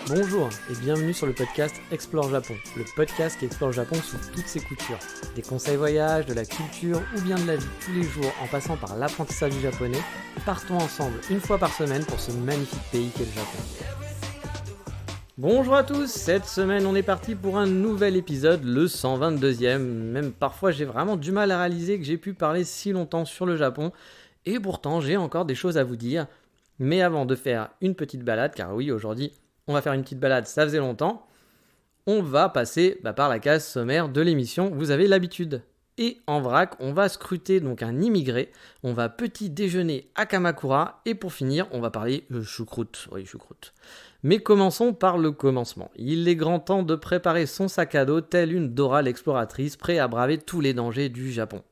Bonjour et bienvenue sur le podcast Explore Japon, le podcast qui explore le Japon sous toutes ses coutures. Des conseils voyage, de la culture ou bien de la vie tous les jours en passant par l'apprentissage du japonais, partons ensemble une fois par semaine pour ce magnifique pays qu'est le Japon. Bonjour à tous, cette semaine on est parti pour un nouvel épisode, le 122e. Même parfois j'ai vraiment du mal à réaliser que j'ai pu parler si longtemps sur le Japon et pourtant j'ai encore des choses à vous dire. Mais avant de faire une petite balade, car oui aujourd'hui on va faire une petite balade, ça faisait longtemps, on va passer par la case sommaire de l'émission, vous avez l'habitude. Et en vrac, on va scruter donc un immigré, on va petit déjeuner à Kamakura, et pour finir, on va parler choucroute. Oui, choucroute. Mais commençons par le commencement. Il est grand temps de préparer son sac à dos, telle une Dora l'exploratrice, prêt à braver tous les dangers du Japon.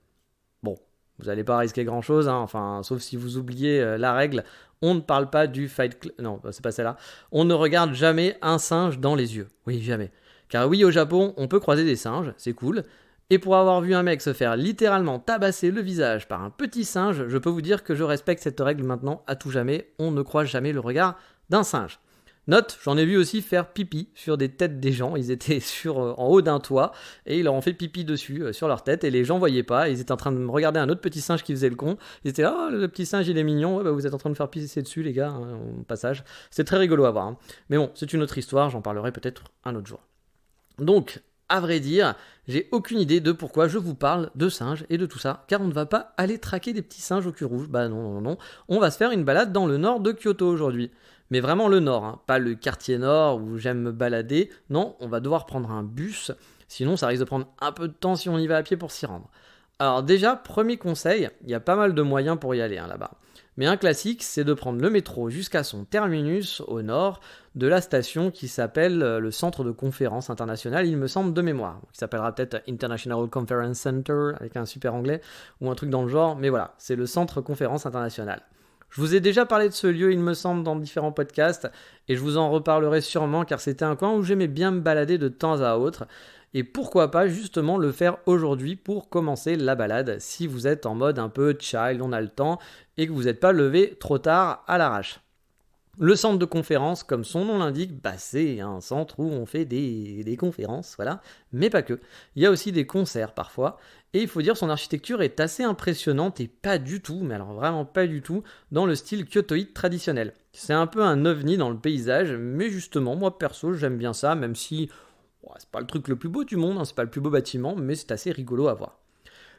Bon, vous n'allez pas risquer grand chose, enfin, sauf si vous oubliez la règle, on ne parle pas du Fight Club. Non, c'est pas celle-là. On ne regarde jamais un singe dans les yeux. Oui, jamais. Car oui, au Japon, on peut croiser des singes, c'est cool. Et pour avoir vu un mec se faire littéralement tabasser le visage par un petit singe, je peux vous dire que je respecte cette règle maintenant à tout jamais. On ne croise jamais le regard d'un singe. Note, j'en ai vu aussi faire pipi sur des têtes des gens. Ils étaient en haut d'un toit et ils leur ont fait pipi dessus, sur leur tête, et les gens voyaient pas. Ils étaient en train de me regarder un autre petit singe qui faisait le con. Ils étaient là, oh, le petit singe il est mignon. Ouais, vous êtes en train de faire pisser dessus, les gars, au passage. C'est très rigolo à voir. Mais bon, c'est une autre histoire, j'en parlerai peut-être un autre jour. Donc, à vrai dire, j'ai aucune idée de pourquoi je vous parle de singes et de tout ça, car on ne va pas aller traquer des petits singes au cul rouge. Bah non. On va se faire une balade dans le nord de Kyoto aujourd'hui. Mais vraiment le nord, pas le quartier nord où j'aime me balader. Non, on va devoir prendre un bus, sinon ça risque de prendre un peu de temps si on y va à pied pour s'y rendre. Alors déjà, premier conseil, il y a pas mal de moyens pour y aller là-bas. Mais un classique, c'est de prendre le métro jusqu'à son terminus au nord de la station qui s'appelle le Centre de Conférence Internationale, il me semble, de mémoire. Qui s'appellera peut-être International Conference Center, avec un super anglais, ou un truc dans le genre. Mais voilà, c'est le Centre Conférence Internationale. Je vous ai déjà parlé de ce lieu, il me semble, dans différents podcasts, et je vous en reparlerai sûrement, car c'était un coin où j'aimais bien me balader de temps à autre. Et pourquoi pas justement le faire aujourd'hui pour commencer la balade, si vous êtes en mode un peu child, on a le temps, et que vous n'êtes pas levé trop tard à l'arrache. Le centre de conférence, comme son nom l'indique, c'est un centre où on fait des conférences, voilà, mais pas que. Il y a aussi des concerts parfois, et il faut dire son architecture est assez impressionnante et pas du tout, mais alors vraiment pas du tout, dans le style kyotoïde traditionnel. C'est un peu un ovni dans le paysage, mais justement, moi perso, j'aime bien ça, même si c'est pas le truc le plus beau du monde, c'est pas le plus beau bâtiment, mais c'est assez rigolo à voir.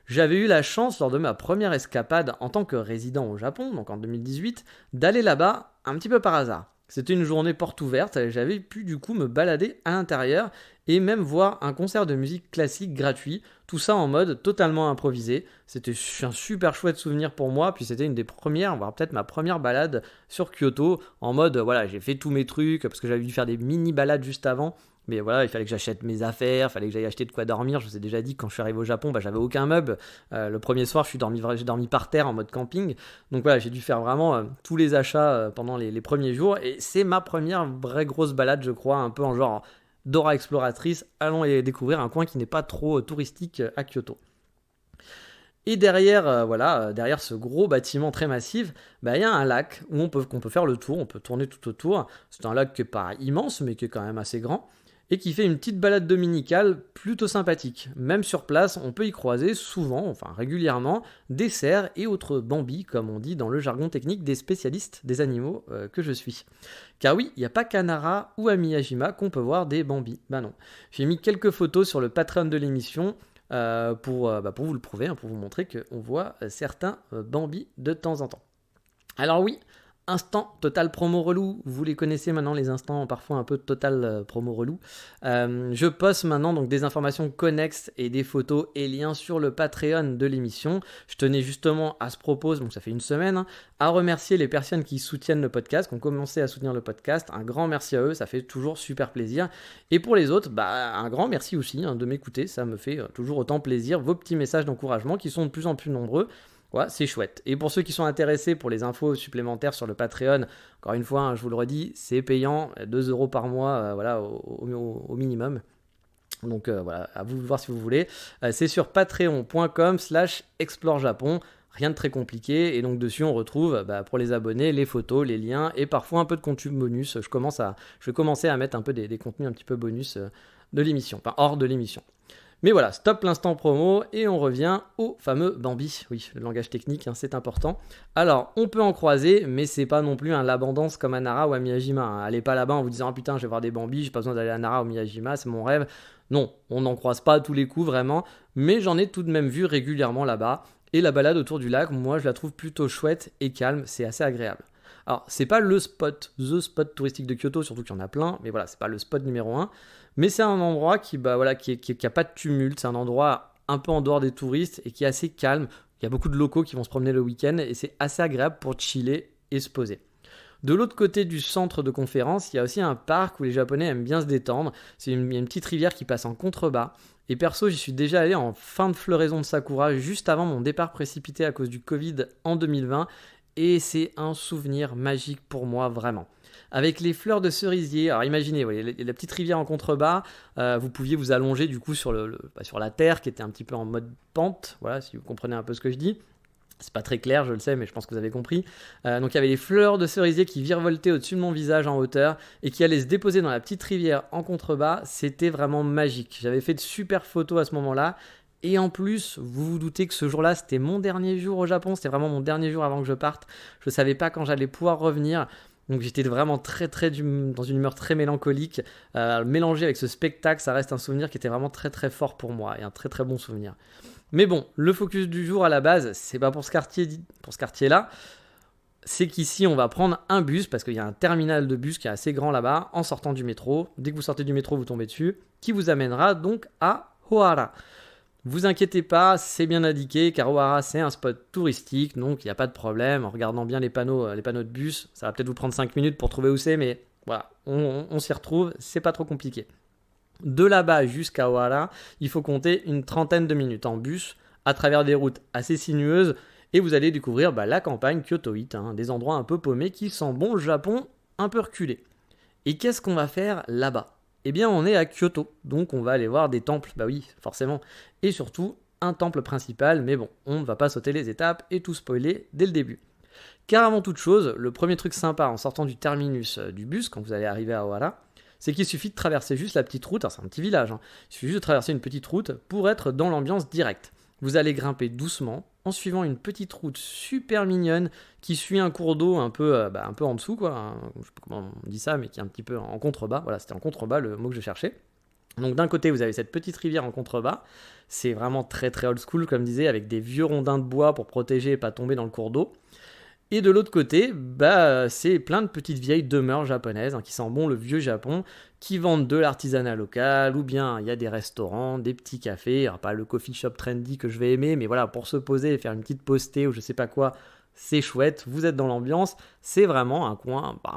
J'avais eu la chance, lors de ma première escapade en tant que résident au Japon, donc en 2018, d'aller là-bas un petit peu par hasard. C'était une journée porte ouverte, et j'avais pu du coup me balader à l'intérieur et même voir un concert de musique classique gratuit, tout ça en mode totalement improvisé. C'était un super chouette souvenir pour moi, puis c'était une des premières, voire peut-être ma première balade sur Kyoto, en mode voilà, j'ai fait tous mes trucs, parce que j'avais dû faire des mini balades juste avant. Mais voilà, il fallait que j'achète mes affaires, il fallait que j'aille acheter de quoi dormir. Je vous ai déjà dit, quand je suis arrivé au Japon, j'avais aucun meuble. Le premier soir, j'ai dormi par terre en mode camping. Donc voilà, j'ai dû faire vraiment tous les achats pendant les premiers jours. Et c'est ma première vraie grosse balade, je crois, un peu en genre Dora exploratrice. Allons et découvrir un coin qui n'est pas trop touristique à Kyoto. Et derrière, derrière ce gros bâtiment très massif, il y a un lac où qu'on peut faire le tour, on peut tourner tout autour. C'est un lac qui n'est pas immense, mais qui est quand même assez grand, et qui fait une petite balade dominicale plutôt sympathique. Même sur place, on peut y croiser souvent, enfin régulièrement, des cerfs et autres bambis, comme on dit dans le jargon technique des spécialistes des animaux que je suis. Car oui, il n'y a pas qu'à Nara ou à Miyajima qu'on peut voir des bambis. Non. J'ai mis quelques photos sur le Patreon de l'émission pour vous le prouver, pour vous montrer qu'on voit certains bambis de temps en temps. Alors oui, instant total promo relou, vous les connaissez maintenant, les instants parfois un peu total promo relou. Je poste maintenant donc des informations connexes et des photos et liens sur le Patreon de l'émission. Je tenais justement à ce propos, donc ça fait une semaine, à remercier les personnes qui soutiennent le podcast, qui ont commencé à soutenir le podcast. Un grand merci à eux, ça fait toujours super plaisir. Et pour les autres, un grand merci aussi de m'écouter, ça me fait toujours autant plaisir. Vos petits messages d'encouragement qui sont de plus en plus nombreux. Ouais, c'est chouette. Et pour ceux qui sont intéressés pour les infos supplémentaires sur le Patreon, encore une fois, je vous le redis, c'est payant, 2 € par mois, au minimum. Donc voilà, à vous de voir si vous voulez. C'est sur patreon.com/explorejapon. Rien de très compliqué, et donc dessus on retrouve pour les abonnés les photos, les liens et parfois un peu de contenu bonus. Je vais commencer à mettre un peu des contenus un petit peu bonus de l'émission, enfin hors de l'émission. Mais voilà, stop l'instant promo et on revient au fameux Bambi. Oui, le langage technique, c'est important. Alors, on peut en croiser, mais c'est pas non plus un l'abondance comme à Nara ou à Miyajima. Allez pas là-bas en vous disant ah putain, je vais voir des Bambis, j'ai pas besoin d'aller à Nara ou Miyajima, c'est mon rêve. Non, on n'en croise pas à tous les coups vraiment, mais j'en ai tout de même vu régulièrement là-bas. Et la balade autour du lac, moi je la trouve plutôt chouette et calme, c'est assez agréable. Alors, c'est pas the spot touristique de Kyoto, surtout qu'il y en a plein, mais voilà, c'est pas le spot numéro 1. Mais c'est un endroit qui a pas de tumulte, c'est un endroit un peu en dehors des touristes et qui est assez calme. Il y a beaucoup de locaux qui vont se promener le week-end et c'est assez agréable pour chiller et se poser. De l'autre côté du centre de conférence, il y a aussi un parc où les Japonais aiment bien se détendre. Il y a une petite rivière qui passe en contrebas. Et perso, j'y suis déjà allé en fin de floraison de Sakura, juste avant mon départ précipité à cause du Covid en 2020. Et c'est un souvenir magique pour moi, vraiment. Avec les fleurs de cerisier, alors imaginez, la petite rivière en contrebas, vous pouviez vous allonger du coup sur la terre qui était un petit peu en mode pente, voilà, si vous comprenez un peu ce que je dis. C'est pas très clair, je le sais, mais je pense que vous avez compris. Donc il y avait les fleurs de cerisier qui virevoltaient au-dessus de mon visage en hauteur et qui allaient se déposer dans la petite rivière en contrebas. C'était vraiment magique. J'avais fait de super photos à ce moment-là. Et en plus, vous vous doutez que ce jour-là, c'était mon dernier jour au Japon. C'était vraiment mon dernier jour avant que je parte. Je ne savais pas quand j'allais pouvoir revenir. Donc j'étais vraiment dans une humeur très mélancolique. Mélangé avec ce spectacle, ça reste un souvenir qui était vraiment très très fort pour moi. Et un très très bon souvenir. Mais bon, le focus du jour à la base, c'est pas pour ce quartier-là. C'est qu'ici, on va prendre un bus, parce qu'il y a un terminal de bus qui est assez grand là-bas, en sortant du métro. Dès que vous sortez du métro, vous tombez dessus, qui vous amènera donc à Ohara. Vous inquiétez pas, c'est bien indiqué, car Ohara, c'est un spot touristique, donc il n'y a pas de problème. En regardant bien les panneaux de bus, ça va peut-être vous prendre 5 minutes pour trouver où c'est, mais voilà, on s'y retrouve, c'est pas trop compliqué. De là-bas jusqu'à Ohara, il faut compter une 30aine de minutes en bus, à travers des routes assez sinueuses, et vous allez découvrir la campagne kyotoïte, des endroits un peu paumés qui sentent bon le Japon un peu reculé. Et qu'est-ce qu'on va faire là-bas ? Eh bien, on est à Kyoto, donc on va aller voir des temples, bah oui, forcément, et surtout un temple principal, mais bon, on ne va pas sauter les étapes et tout spoiler dès le début. Car avant toute chose, le premier truc sympa en sortant du terminus du bus, quand vous allez arriver à Ohara, c'est qu'il suffit de traverser juste la petite route, alors c'est un petit village, il suffit juste de traverser une petite route pour être dans l'ambiance directe. Vous allez grimper doucement, en suivant une petite route super mignonne qui suit un cours d'eau un peu en dessous, quoi. Je sais pas comment on dit ça, mais qui est un petit peu en contrebas. Voilà, c'était en contrebas le mot que je cherchais. Donc d'un côté, vous avez cette petite rivière en contrebas. C'est vraiment très très old school, comme disait, avec des vieux rondins de bois pour protéger et pas tomber dans le cours d'eau. Et de l'autre côté, c'est plein de petites vieilles demeures japonaises qui sentent bon le vieux Japon, qui vendent de l'artisanat local, ou bien il y a des restaurants, des petits cafés, alors pas le coffee shop trendy que je vais aimer, mais voilà, pour se poser et faire une petite postée ou je sais pas quoi, c'est chouette, vous êtes dans l'ambiance, c'est vraiment un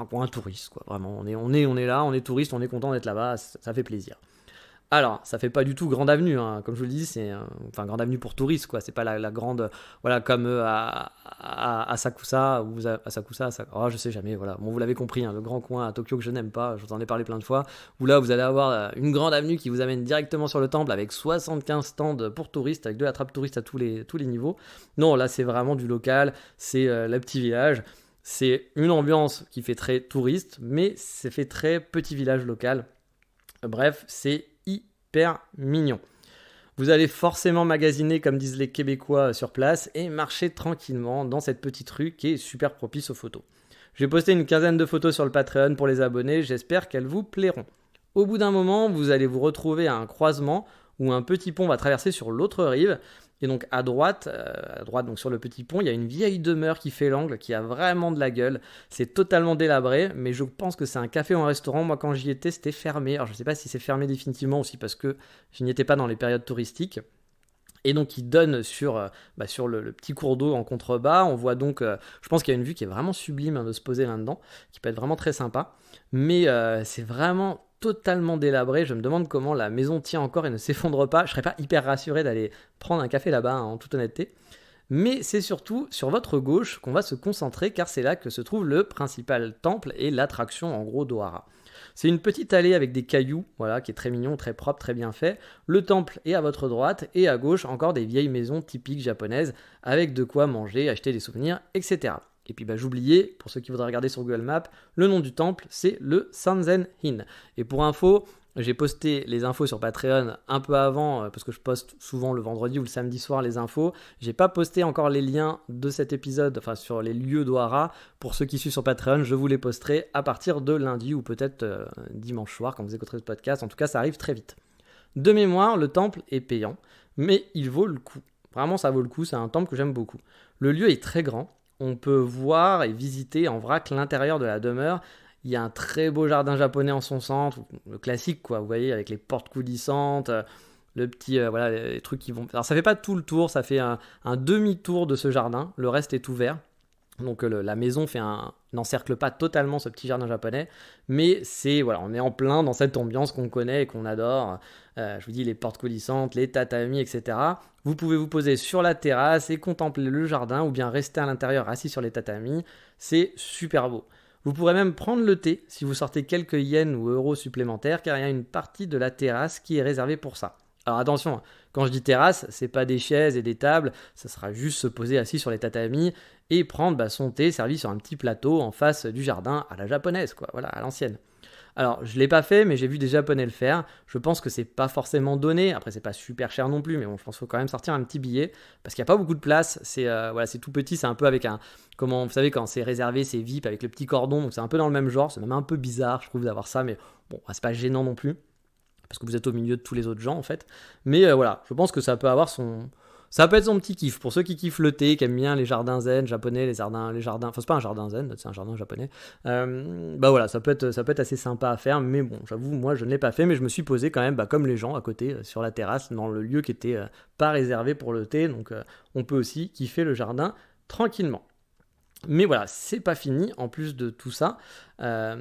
coin touriste, quoi. Vraiment, on est là, on est touriste, on est content d'être là-bas, ça fait plaisir. Alors, ça fait pas du tout grande avenue, comme je vous le dis, c'est grande avenue pour touristes, quoi. C'est pas la grande, voilà, comme à Asakusa ou à Asakusa, je sais jamais, voilà. Bon, vous l'avez compris, le grand coin à Tokyo que je n'aime pas, je vous en ai parlé plein de fois, où là, vous allez avoir une grande avenue qui vous amène directement sur le temple avec 75 stands pour touristes, avec de la trappe touriste à tous les niveaux. Non, là, c'est vraiment du local, c'est le petit village. C'est une ambiance qui fait très touriste, mais c'est fait très petit village local. Bref, c'est hyper mignon. Vous allez forcément magasiner, comme disent les Québécois, sur place et marcher tranquillement dans cette petite rue qui est super propice aux photos. J'ai posté une 15aine de photos sur le Patreon pour les abonnés, j'espère qu'elles vous plairont. Au bout d'un moment, vous allez vous retrouver à un croisement où un petit pont va traverser sur l'autre rive. Et donc à droite donc sur le petit pont, il y a une vieille demeure qui fait l'angle, qui a vraiment de la gueule. C'est totalement délabré, mais je pense que c'est un café ou un restaurant. Moi, quand j'y étais, c'était fermé. Alors je ne sais pas si c'est fermé définitivement aussi parce que je n'y étais pas dans les périodes touristiques. Et donc il donne sur le petit cours d'eau en contrebas. On voit donc, je pense qu'il y a une vue qui est vraiment sublime de se poser là-dedans, qui peut être vraiment très sympa. Mais c'est vraiment totalement délabré. Je me demande comment la maison tient encore et ne s'effondre pas. Je serais pas hyper rassuré d'aller prendre un café là-bas, en toute honnêteté. mais c'est surtout sur votre gauche qu'on va se concentrer car c'est là que se trouve le principal temple et l'attraction en gros d'Ohara. C'est une petite allée avec des cailloux, voilà, qui est très mignon, très propre, très bien fait. Le temple est à votre droite et à gauche encore des vieilles maisons typiques japonaises avec de quoi manger, acheter des souvenirs, etc. Et puis j'oubliais, pour ceux qui voudraient regarder sur Google Maps, le nom du temple c'est le Sanzen In. Et pour info, j'ai posté les infos sur Patreon un peu avant, parce que je poste souvent le vendredi ou le samedi soir les infos. J'ai pas posté encore les liens de cet épisode, enfin sur les lieux d'Ohara. Pour ceux qui suivent sur Patreon, je vous les posterai à partir de lundi ou peut-être dimanche soir quand vous écouterez ce podcast. En tout cas, ça arrive très vite. De mémoire, le temple est payant, mais il vaut le coup. Vraiment, ça vaut le coup, c'est un temple que j'aime beaucoup. Le lieu est très grand, on peut voir et visiter en vrac l'intérieur de la demeure. Il y a un très beau jardin japonais en son centre, le classique quoi, vous voyez, avec les portes coulissantes, le petit, voilà, les trucs qui vont... Alors ça fait pas tout le tour, ça fait un demi-tour de ce jardin, le reste est ouvert. Donc la maison n'encercle pas totalement ce petit jardin japonais, mais voilà, on est en plein dans cette ambiance qu'on connaît et qu'on adore. Je vous dis, les portes coulissantes, les tatamis, etc. Vous pouvez vous poser sur la terrasse et contempler le jardin ou bien rester à l'intérieur assis sur les tatamis. C'est super beau. Vous pourrez même prendre le thé si vous sortez quelques yens ou euros supplémentaires, car il y a une partie de la terrasse qui est réservée pour ça. Alors attention, quand je dis terrasse, c'est pas des chaises et des tables, ça sera juste se poser assis sur les tatamis et prendre son thé servi sur un petit plateau en face du jardin à la japonaise, quoi, voilà, à l'ancienne. Alors, je l'ai pas fait, mais j'ai vu des Japonais le faire. Je pense que c'est pas forcément donné. Après, c'est pas super cher non plus, mais bon, je pense qu'il faut quand même sortir un petit billet parce qu'il n'y a pas beaucoup de place. C'est tout petit, c'est un peu avec vous savez, quand c'est réservé, c'est VIP avec le petit cordon, donc c'est un peu dans le même genre. C'est même un peu bizarre, je trouve, d'avoir ça, mais bon, c'est pas gênant non plus parce que vous êtes au milieu de tous les autres gens en fait. Mais voilà, je pense que ça peut avoir ça peut être son petit kiff. Pour ceux qui kiffent le thé, qui aiment bien les jardins zen japonais, les jardins... Enfin, c'est pas un jardin zen, c'est un jardin japonais. Voilà, ça peut être assez sympa à faire. Mais bon, j'avoue, moi, je ne l'ai pas fait. Mais je me suis posé quand même, comme les gens, à côté, sur la terrasse, dans le lieu qui était pas réservé pour le thé. Donc, on peut aussi kiffer le jardin tranquillement. Mais voilà, c'est pas fini. En plus de tout ça... Ah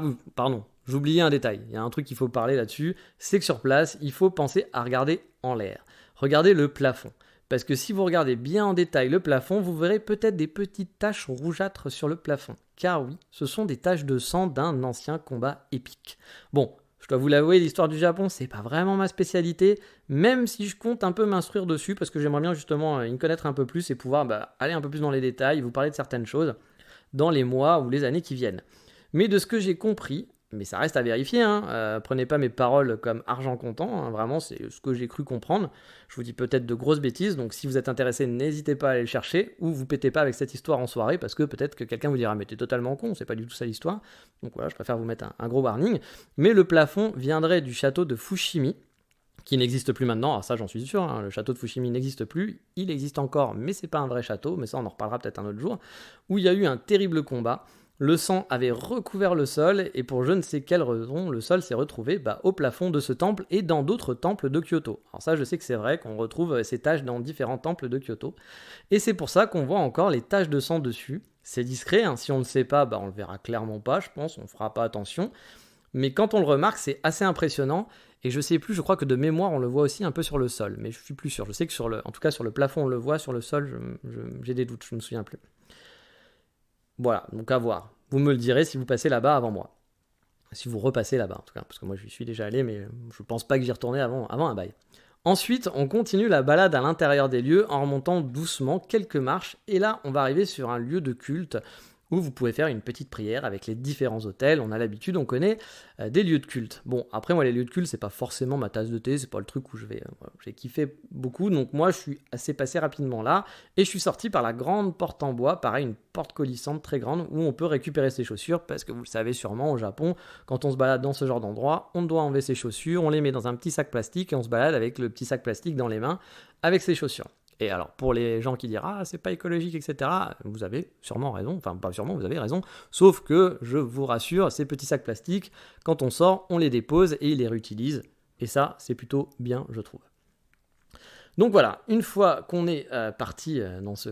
oui, pardon. J'oubliais un détail. Il y a un truc qu'il faut parler là-dessus. C'est que sur place, il faut penser à regarder en l'air. Regardez le plafond. Parce que si vous regardez bien en détail le plafond, vous verrez peut-être des petites taches rougeâtres sur le plafond. Car oui, ce sont des taches de sang d'un ancien combat épique. Bon, je dois vous l'avouer, l'histoire du Japon, c'est pas vraiment ma spécialité, même si je compte un peu m'instruire dessus, parce que j'aimerais bien justement y connaître un peu plus et pouvoir aller un peu plus dans les détails, vous parler de certaines choses dans les mois ou les années qui viennent. Mais de ce que j'ai compris, mais ça reste à vérifier, prenez pas mes paroles comme argent comptant, vraiment c'est ce que j'ai cru comprendre. Je vous dis peut-être de grosses bêtises, donc si vous êtes intéressé, n'hésitez pas à aller le chercher, ou vous pétez pas avec cette histoire en soirée, parce que peut-être que quelqu'un vous dira mais t'es totalement con, c'est pas du tout ça l'histoire. Donc voilà, je préfère vous mettre un gros warning. Mais le plafond viendrait du château de Fushimi, qui n'existe plus maintenant, alors ça j'en suis sûr, le château de Fushimi n'existe plus, il existe encore, mais c'est pas un vrai château, mais ça on en reparlera peut-être un autre jour, où il y a eu un terrible combat. Le sang avait recouvert le sol et pour je ne sais quelle raison, le sol s'est retrouvé au plafond de ce temple et dans d'autres temples de Kyoto. Alors ça, je sais que c'est vrai qu'on retrouve ces taches dans différents temples de Kyoto. Et c'est pour ça qu'on voit encore les taches de sang dessus. C'est discret, si on ne le sait pas, on le verra clairement pas, je pense, on fera pas attention. Mais quand on le remarque, c'est assez impressionnant. Et je sais plus, je crois que de mémoire, on le voit aussi un peu sur le sol. Mais je suis plus sûr. Je sais que en tout cas sur le plafond, on le voit, sur le sol, j'ai des doutes, je me souviens plus. Voilà, donc à voir. Vous me le direz si vous passez là-bas avant moi. Si vous repassez là-bas, en tout cas, parce que moi je suis déjà allé, mais je pense pas que j'y retournais avant un bail. Ensuite, on continue la balade à l'intérieur des lieux en remontant doucement quelques marches, et là, on va arriver sur un lieu de culte où vous pouvez faire une petite prière avec les différents hôtels. On a l'habitude, on connaît des lieux de culte. Bon, après moi les lieux de culte, c'est pas forcément ma tasse de thé, c'est pas le truc où j'ai kiffé beaucoup, donc moi je suis assez passé rapidement là, et je suis sorti par la grande porte en bois, pareil, une porte coulissante très grande où on peut récupérer ses chaussures, parce que vous le savez sûrement, au Japon, quand on se balade dans ce genre d'endroit, on doit enlever ses chaussures, on les met dans un petit sac plastique, et on se balade avec le petit sac plastique dans les mains, avec ses chaussures. Et alors, pour les gens qui diront « Ah, c'est pas écologique, etc. », vous avez sûrement raison, enfin pas sûrement, vous avez raison, sauf que, je vous rassure, ces petits sacs plastiques, quand on sort, on les dépose et ils les réutilise. Et ça, c'est plutôt bien, je trouve. Donc voilà, une fois qu'on est parti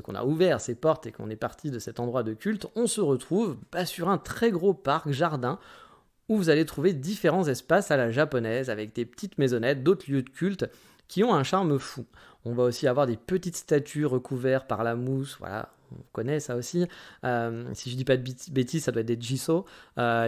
qu'on a ouvert ces portes et qu'on est parti de cet endroit de culte, on se retrouve sur un très gros parc jardin où vous allez trouver différents espaces à la japonaise avec des petites maisonnettes, d'autres lieux de culte. qui ont un charme fou. On va aussi avoir des petites statues recouvertes par la mousse, voilà, on connaît ça aussi. Si je dis pas de bêtises, ça doit être des Jiso,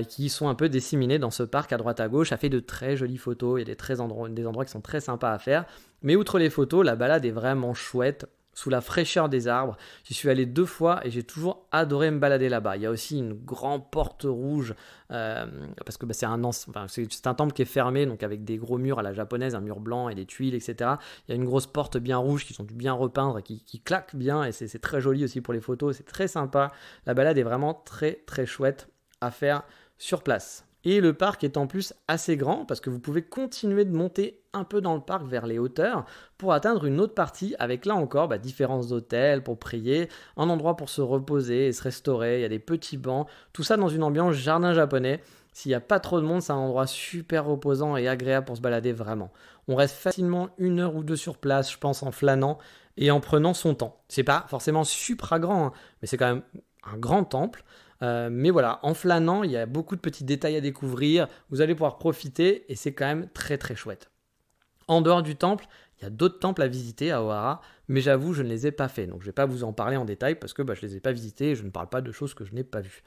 qui sont un peu disséminés dans ce parc à droite à gauche. Ça fait de très jolies photos, il y a des endroits qui sont très sympas à faire. Mais outre les photos, la balade est vraiment chouette. Sous la fraîcheur des arbres. J'y suis allé 2 fois et j'ai toujours adoré me balader là-bas. Il y a aussi une grande porte rouge parce que c'est un temple qui est fermé, donc avec des gros murs à la japonaise, un mur blanc et des tuiles, etc. Il y a une grosse porte bien rouge qui sont bien repeindre, qui claque bien et c'est très joli aussi pour les photos. C'est très sympa. La balade est vraiment très très chouette à faire sur place. Et le parc est en plus assez grand parce que vous pouvez continuer de monter un peu dans le parc vers les hauteurs pour atteindre une autre partie avec là encore différents hôtels pour prier, un endroit pour se reposer et se restaurer, il y a des petits bancs, tout ça dans une ambiance jardin japonais. S'il n'y a pas trop de monde, c'est un endroit super reposant et agréable pour se balader vraiment. On reste facilement 1 heure ou 2 sur place, je pense, en flânant et en prenant son temps. C'est pas forcément super grand, hein, mais c'est quand même un grand temple. Mais voilà, en flânant, il y a beaucoup de petits détails à découvrir, vous allez pouvoir profiter et c'est quand même très très chouette. En dehors du temple, il y a d'autres temples à visiter à Ohara, mais j'avoue, je ne les ai pas faits, donc je ne vais pas vous en parler en détail parce que je ne les ai pas visités et je ne parle pas de choses que je n'ai pas vues.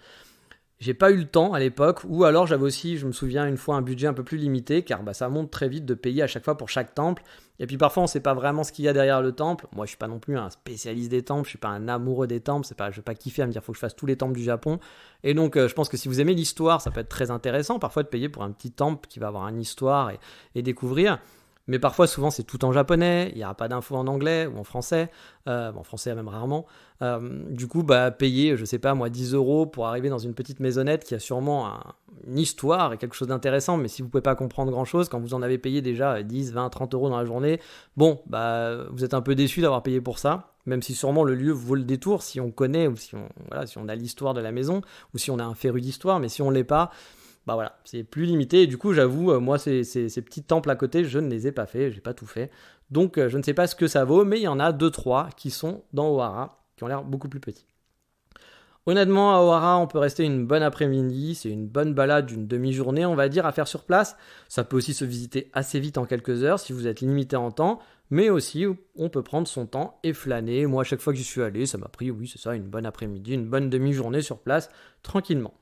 J'ai pas eu le temps à l'époque, ou alors j'avais aussi, je me souviens, une fois un budget un peu plus limité, car ça monte très vite de payer à chaque fois pour chaque temple. Et puis parfois on sait pas vraiment ce qu'il y a derrière le temple. Moi je suis pas non plus un spécialiste des temples, je suis pas un amoureux des temples, je vais pas kiffer à me dire faut que je fasse tous les temples du Japon. Et donc je pense que si vous aimez l'histoire, ça peut être très intéressant parfois de payer pour un petit temple qui va avoir une histoire et découvrir. Mais parfois, souvent, c'est tout en japonais, il n'y aura pas d'infos en anglais ou en français, en français même rarement. Du coup, payer, je sais pas moi, 10 € pour arriver dans une petite maisonnette qui a sûrement une histoire et quelque chose d'intéressant, mais si vous pouvez pas comprendre grand-chose, quand vous en avez payé déjà 10, 20, 30 € dans la journée, vous êtes un peu déçu d'avoir payé pour ça, même si sûrement le lieu vaut le détour si on connaît ou si on a l'histoire de la maison ou si on a un féru d'histoire, mais si on l'est pas, c'est plus limité. Et du coup, j'avoue, moi, ces petits temples à côté, je ne les ai pas faits, j'ai pas tout fait. Donc, je ne sais pas ce que ça vaut, mais il y en a 2-3 qui sont dans Ohara, qui ont l'air beaucoup plus petits. Honnêtement, à Ohara, on peut rester une bonne après-midi, c'est une bonne balade d'une demi-journée, on va dire, à faire sur place. Ça peut aussi se visiter assez vite en quelques heures si vous êtes limité en temps, mais aussi on peut prendre son temps et flâner. Moi, à chaque fois que j'y suis allé, ça m'a pris, oui, c'est ça, une bonne après-midi, une bonne demi-journée sur place, tranquillement.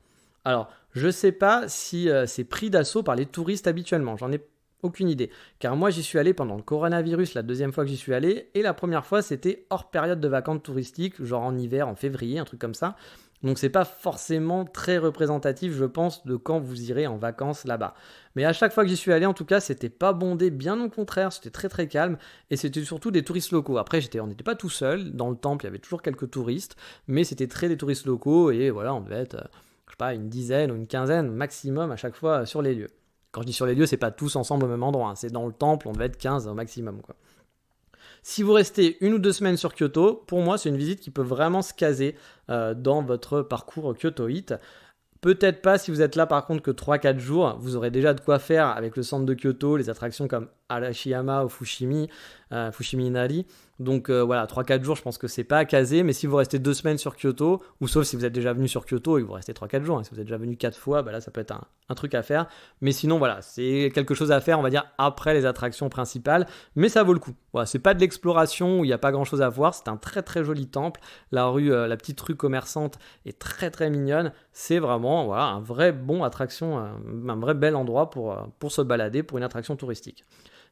Alors, je ne sais pas si c'est pris d'assaut par les touristes habituellement, j'en ai aucune idée. Car moi, j'y suis allé pendant le coronavirus, la deuxième fois que j'y suis allé, et la première fois, c'était hors période de vacances touristiques, genre en hiver, en février, un truc comme ça. Donc, c'est pas forcément très représentatif, je pense, de quand vous irez en vacances là-bas. Mais à chaque fois que j'y suis allé, en tout cas, c'était pas bondé, bien au contraire, c'était très très calme, et c'était surtout des touristes locaux. Après, on n'était pas tout seul, dans le temple, il y avait toujours quelques touristes, mais c'était très des touristes locaux, et voilà, on devait être une dizaine ou une quinzaine maximum à chaque fois sur les lieux. Quand je dis sur les lieux, c'est pas tous ensemble au même endroit, hein. C'est dans le temple, on devait être 15 au maximum, quoi. Si vous restez 1 ou 2 semaines sur Kyoto, pour moi, c'est une visite qui peut vraiment se caser dans votre parcours kyotoïte. Peut-être pas si vous êtes là par contre que 3-4 jours, vous aurez déjà de quoi faire avec le centre de Kyoto, les attractions comme Arashiyama ou Fushimi Inari. Donc 3-4 jours, je pense que c'est pas à caser, mais si vous restez 2 semaines sur Kyoto, ou sauf si vous êtes déjà venu sur Kyoto et que vous restez 3-4 jours, hein, si vous êtes déjà venu 4 fois, là ça peut être un truc à faire. Mais sinon c'est quelque chose à faire, on va dire, après les attractions principales, mais ça vaut le coup. Voilà, c'est pas de l'exploration où il n'y a pas grand chose à voir, c'est un très très joli temple. La petite rue commerçante est très très mignonne, c'est vraiment un vrai bon attraction, un vrai bel endroit pour se balader, pour une attraction touristique.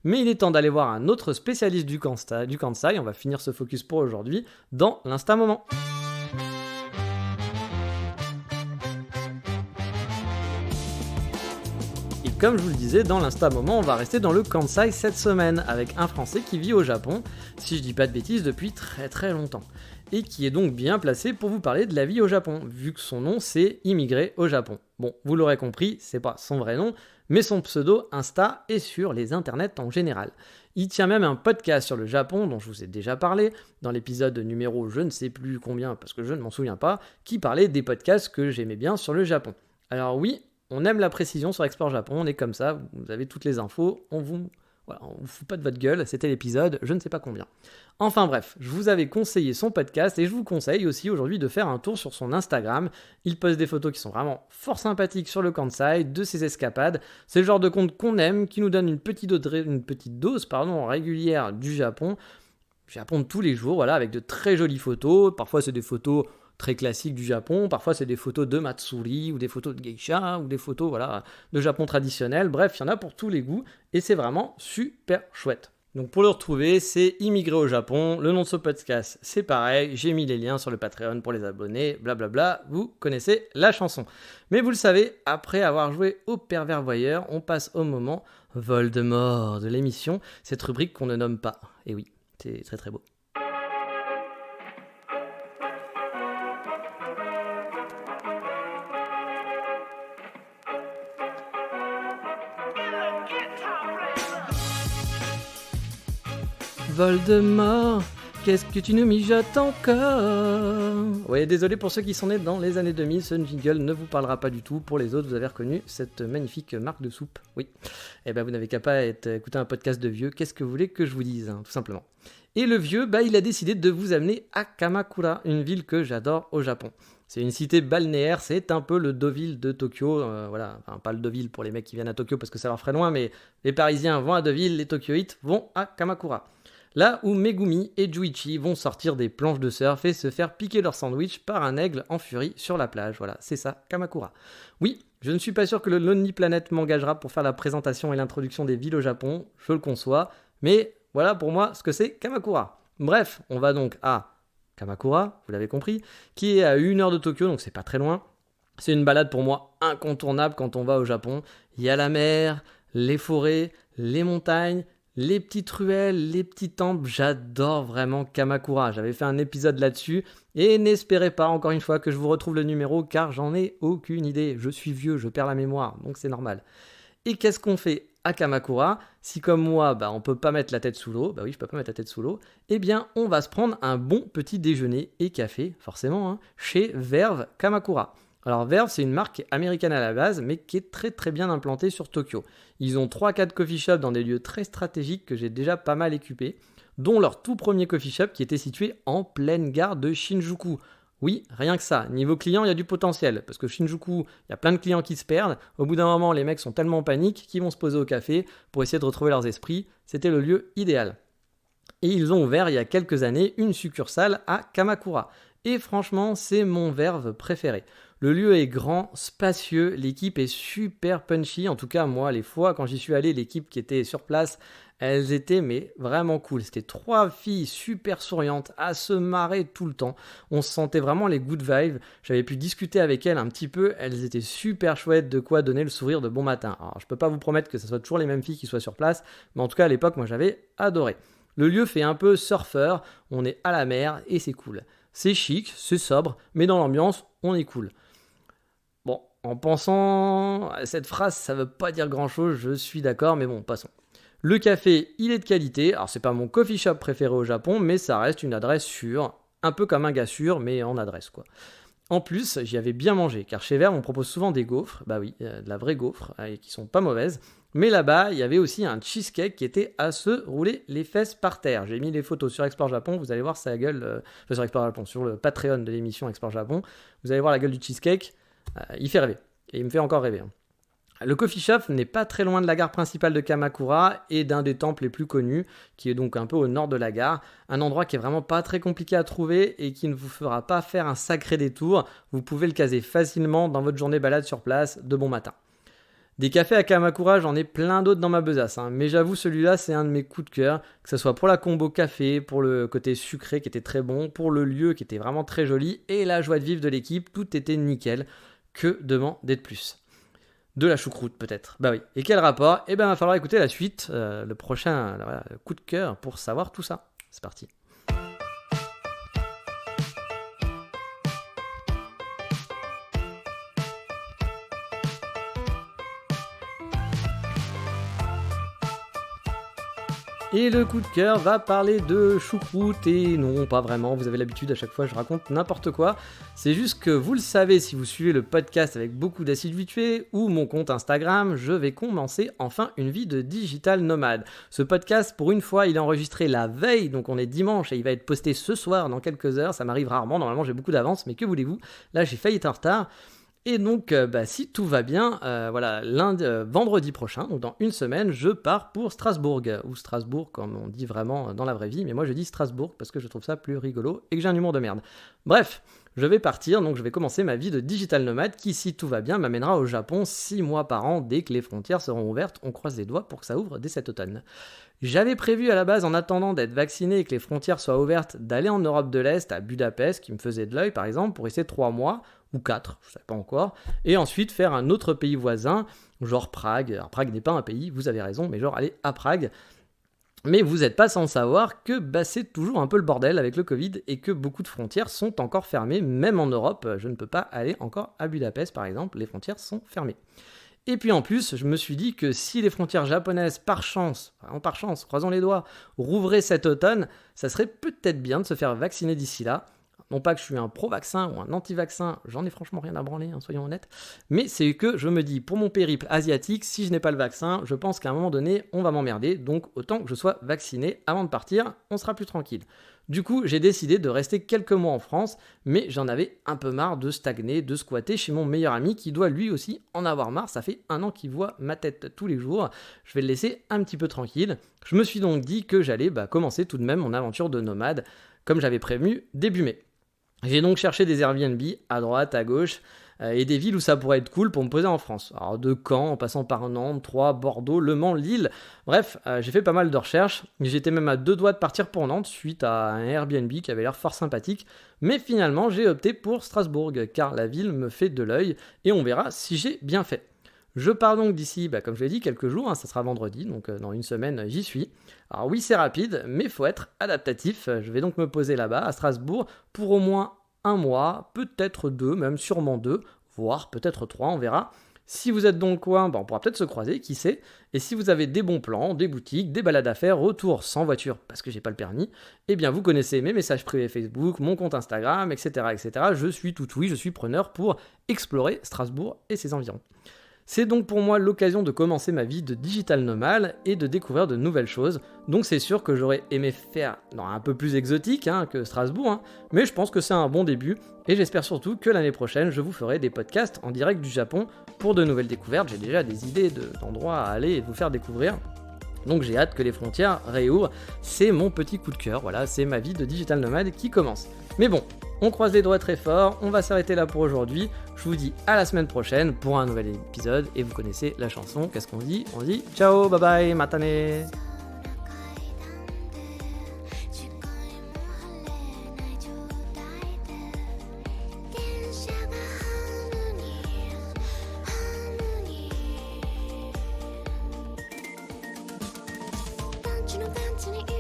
Mais il est temps d'aller voir un autre spécialiste du Kansai. On va finir ce focus pour aujourd'hui dans l'Insta Moment. Et comme je vous le disais, dans l'Insta Moment, on va rester dans le Kansai cette semaine avec un Français qui vit au Japon, si je dis pas de bêtises, depuis très très longtemps. Et qui est donc bien placé pour vous parler de la vie au Japon, vu que son nom c'est Immigré au Japon. Bon, vous l'aurez compris, c'est pas son vrai nom, mais son pseudo Insta est sur les internets en général. Il tient même un podcast sur le Japon dont je vous ai déjà parlé, dans l'épisode numéro je ne sais plus combien, parce que je ne m'en souviens pas, qui parlait des podcasts que j'aimais bien sur le Japon. Alors oui, on aime la précision sur Explore Japon, on est comme ça, vous avez toutes les infos, on Voilà, on ne fout pas de votre gueule, c'était l'épisode, je ne sais pas combien. Enfin bref, je vous avais conseillé son podcast et je vous conseille aussi aujourd'hui de faire un tour sur son Instagram. Il poste des photos qui sont vraiment fort sympathiques sur le Kansai, de ses escapades. C'est le genre de compte qu'on aime, qui nous donne une petite dose régulière du Japon de tous les jours, voilà, avec de très jolies photos. Parfois c'est des photos très classiques du Japon, parfois c'est des photos de Matsuri, ou des photos de geisha, ou des photos de Japon traditionnel. Bref, il y en a pour tous les goûts, et c'est vraiment super chouette. Donc pour le retrouver, c'est Immigré au Japon. Le nom de ce podcast, c'est pareil. J'ai mis les liens sur le Patreon pour les abonnés, blablabla. Vous connaissez la chanson. Mais vous le savez, après avoir joué au pervers voyeur, on passe au moment Voldemort de l'émission, cette rubrique qu'on ne nomme pas. Et oui, c'est très très beau. Voldemort, qu'est-ce que tu nous mijotes encore? Ouais, désolé pour ceux qui sont nés dans les années 2000, ce jingle ne vous parlera pas du tout. Pour les autres, vous avez reconnu cette magnifique marque de soupe. Oui, eh ben vous n'avez qu'à pas écouter un podcast de vieux. Qu'est-ce que vous voulez que je vous dise, tout simplement. Et le vieux, il a décidé de vous amener à Kamakura, une ville que j'adore au Japon. C'est une cité balnéaire, c'est un peu le Deauville de Tokyo, enfin pas le Deauville pour les mecs qui viennent à Tokyo parce que ça leur ferait loin, mais les Parisiens vont à Deauville, les Tokyoïtes vont à Kamakura. Là où Megumi et Juichi vont sortir des planches de surf et se faire piquer leur sandwich par un aigle en furie sur la plage. Voilà, c'est ça, Kamakura. Oui, je ne suis pas sûr que le Lonely Planet m'engagera pour faire la présentation et l'introduction des villes au Japon, je le conçois, mais voilà pour moi ce que c'est Kamakura. Bref, on va donc à Kamakura, vous l'avez compris, qui est à 1 heure de Tokyo, donc c'est pas très loin. C'est une balade pour moi incontournable quand on va au Japon. Il y a la mer, les forêts, les montagnes, les petites ruelles, les petits temples, j'adore vraiment Kamakura. J'avais fait un épisode là-dessus et n'espérez pas encore une fois que je vous retrouve le numéro car j'en ai aucune idée. Je suis vieux, je perds la mémoire, donc c'est normal. Et qu'est-ce qu'on fait à Kamakura? Si comme moi, on peut pas mettre la tête sous l'eau, oui, je peux pas mettre la tête sous l'eau, eh bien on va se prendre un bon petit déjeuner et café, forcément, chez Verve Kamakura. Alors Verve, c'est une marque américaine à la base, mais qui est très très bien implantée sur Tokyo. Ils ont 3-4 coffee shops dans des lieux très stratégiques que j'ai déjà pas mal équipés, dont leur tout premier coffee shop qui était situé en pleine gare de Shinjuku. Oui, rien que ça. Niveau client, il y a du potentiel, parce que Shinjuku, il y a plein de clients qui se perdent. Au bout d'un moment, les mecs sont tellement en panique qu'ils vont se poser au café pour essayer de retrouver leurs esprits. C'était le lieu idéal. Et ils ont ouvert il y a quelques années une succursale à Kamakura. Et franchement, c'est mon Verve préféré. Le lieu est grand, spacieux, l'équipe est super punchy. En tout cas, moi, les fois quand j'y suis allé, l'équipe qui était sur place, elles étaient vraiment cool. C'était 3 filles super souriantes, à se marrer tout le temps. On se sentait vraiment les good vibes. J'avais pu discuter avec elles un petit peu. Elles étaient super chouettes, de quoi donner le sourire de bon matin. Alors, je peux pas vous promettre que ce soit toujours les mêmes filles qui soient sur place, mais en tout cas, à l'époque, moi, j'avais adoré. Le lieu fait un peu surfeur, on est à la mer et c'est cool. C'est chic, c'est sobre, mais dans l'ambiance, on est cool. Bon, en pensant à cette phrase, ça veut pas dire grand chose, je suis d'accord, mais bon, passons. Le café, il est de qualité, alors c'est pas mon coffee shop préféré au Japon, mais ça reste une adresse sûre, un peu comme un gars sûr, mais en adresse quoi. En plus, j'y avais bien mangé, car chez Verve, on propose souvent des gaufres, de la vraie gaufre, et qui sont pas mauvaises, mais là-bas, il y avait aussi un cheesecake qui était à se rouler les fesses par terre. J'ai mis les photos sur Explore Japon, vous allez voir sa gueule, sur Explore Japon, sur le Patreon de l'émission Explore Japon, vous allez voir la gueule du cheesecake, il fait rêver, et il me fait encore rêver. Le coffee shop n'est pas très loin de la gare principale de Kamakura et d'un des temples les plus connus, qui est donc un peu au nord de la gare. Un endroit qui est vraiment pas très compliqué à trouver et qui ne vous fera pas faire un sacré détour. Vous pouvez le caser facilement dans votre journée balade sur place de bon matin. Des cafés à Kamakura, j'en ai plein d'autres dans ma besace, mais j'avoue celui-là c'est un de mes coups de cœur, que ce soit pour la combo café, pour le côté sucré qui était très bon, pour le lieu qui était vraiment très joli et la joie de vivre de l'équipe, tout était nickel. Que demander de plus? De la choucroute peut-être. Oui. Et quel rapport? Il va falloir écouter la suite, le prochain coup de cœur pour savoir tout ça. C'est parti. Et le coup de cœur va parler de choucroute et non, pas vraiment, vous avez l'habitude, à chaque fois je raconte n'importe quoi. C'est juste que vous le savez si vous suivez le podcast avec beaucoup d'assiduité ou mon compte Instagram, je vais commencer enfin une vie de digital nomade. Ce podcast, pour une fois, il est enregistré la veille, donc on est dimanche et il va être posté ce soir dans quelques heures, ça m'arrive rarement, normalement j'ai beaucoup d'avance, mais que voulez-vous, là j'ai failli être en retard. Et donc, si tout va bien, vendredi prochain, donc dans une semaine, je pars pour Strasbourg, ou Strasbourg comme on dit vraiment dans la vraie vie, mais moi je dis Strasbourg parce que je trouve ça plus rigolo et que j'ai un humour de merde. Bref, je vais partir, donc je vais commencer ma vie de digital nomade qui, si tout va bien, m'amènera au Japon 6 mois par an dès que les frontières seront ouvertes. On croise les doigts pour que ça ouvre dès cet automne. J'avais prévu à la base, en attendant d'être vacciné et que les frontières soient ouvertes, d'aller en Europe de l'Est, à Budapest, qui me faisait de l'œil par exemple, pour essayer 3 mois, ou 4, je ne sais pas encore, et ensuite faire un autre pays voisin, genre Prague. Alors Prague n'est pas un pays, vous avez raison, mais genre aller à Prague. Mais vous n'êtes pas sans savoir que c'est toujours un peu le bordel avec le Covid et que beaucoup de frontières sont encore fermées, même en Europe. Je ne peux pas aller encore à Budapest par exemple, les frontières sont fermées. Et puis en plus, je me suis dit que si les frontières japonaises, par chance, croisons les doigts, rouvraient cet automne, ça serait peut-être bien de se faire vacciner d'ici là. Non pas que je suis un pro-vaccin ou un anti-vaccin, j'en ai franchement rien à branler, soyons honnêtes, mais c'est que je me dis, pour mon périple asiatique, si je n'ai pas le vaccin, je pense qu'à un moment donné, on va m'emmerder, donc autant que je sois vacciné avant de partir, on sera plus tranquille. Du coup, j'ai décidé de rester quelques mois en France, mais j'en avais un peu marre de stagner, de squatter chez mon meilleur ami qui doit lui aussi en avoir marre. Ça fait 1 an qu'il voit ma tête tous les jours. Je vais le laisser un petit peu tranquille. Je me suis donc dit que j'allais commencer tout de même mon aventure de nomade, comme j'avais prévenu début mai. J'ai donc cherché des Airbnb à droite, à gauche, et des villes où ça pourrait être cool pour me poser en France. Alors de Caen, en passant par Nantes, Troyes, Bordeaux, Le Mans, Lille. Bref, j'ai fait pas mal de recherches. J'étais même à 2 doigts de partir pour Nantes suite à un Airbnb qui avait l'air fort sympathique. Mais finalement, j'ai opté pour Strasbourg, car la ville me fait de l'œil, et on verra si j'ai bien fait. Je pars donc d'ici, comme je l'ai dit, quelques jours, ça sera vendredi, donc dans une semaine j'y suis. Alors oui, c'est rapide, mais faut être adaptatif. Je vais donc me poser là-bas, à Strasbourg, pour au moins 1 mois, peut-être 2, même sûrement 2, voire peut-être 3, on verra. Si vous êtes dans le coin, on pourra peut-être se croiser, qui sait. Et si vous avez des bons plans, des boutiques, des balades à faire, retour sans voiture, parce que j'ai pas le permis, eh bien vous connaissez mes messages privés Facebook, mon compte Instagram, etc. Je suis tout oui, je suis preneur pour explorer Strasbourg et ses environs. C'est donc pour moi l'occasion de commencer ma vie de digital nomade et de découvrir de nouvelles choses. Donc c'est sûr que j'aurais aimé faire un peu plus exotique que Strasbourg, mais je pense que c'est un bon début et j'espère surtout que l'année prochaine je vous ferai des podcasts en direct du Japon pour de nouvelles découvertes. J'ai déjà des idées d'endroits à aller et vous faire découvrir. Donc j'ai hâte que les frontières réouvrent, c'est mon petit coup de cœur, voilà, c'est ma vie de digital nomade qui commence. Mais bon, on croise les doigts très fort, on va s'arrêter là pour aujourd'hui, je vous dis à la semaine prochaine pour un nouvel épisode, et vous connaissez la chanson, qu'est-ce qu'on dit ? On dit ciao, bye bye, matane.「パンチのパンチに